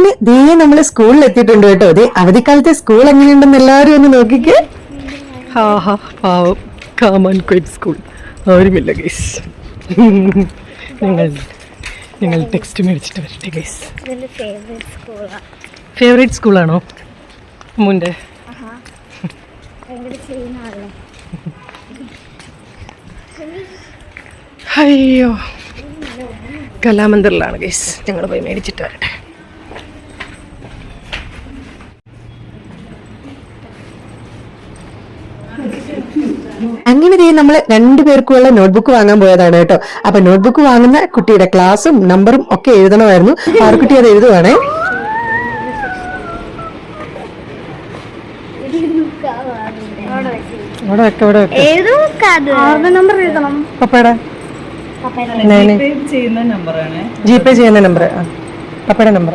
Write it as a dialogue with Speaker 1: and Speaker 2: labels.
Speaker 1: അങ്ങനെ ദേ നമ്മള് സ്കൂളിൽ എത്തിയിട്ടുണ്ട് കേട്ടോ. ദേ അവധിക്കാലത്തെ സ്കൂൾ എങ്ങനെയുണ്ടെന്ന് എല്ലാവരും ഒന്ന് നോക്കിക്കേ. പാവം കാമൻ ക്വൈറ്റ് സ്കൂൾ ആരുമില്ല ഗൈസ്. ഞങ്ങൾ ടെക്സ്റ്റ് മേടിച്ചിട്ട് വരട്ടെ ഗൈസ്. ഫേവറേറ്റ് സ്കൂളാണോ മുന്റെ? അയ്യോ, കലാമന്ദിറിലാണ് ഗൈസ്. ഞങ്ങൾ പോയി മേടിച്ചിട്ട് വരട്ടെ. അങ്ങനെ നമ്മൾ 2 പേർക്കുള്ള നോട്ട്ബുക്ക് വാങ്ങാൻ പോയതാണ് കേട്ടോ. അപ്പൊ നോട്ട്ബുക്ക് വാങ്ങുന്ന കുട്ടിയുടെ ക്ലാസ്സും നമ്പറും ഒക്കെ എഴുതണമായിരുന്നു. ആർക്കുട്ടി അത് എഴുതുവാണേ. പപ്പയുടെ ജിപേ ചെയ്യുന്ന നമ്പർ, പപ്പയുടെ നമ്പർ.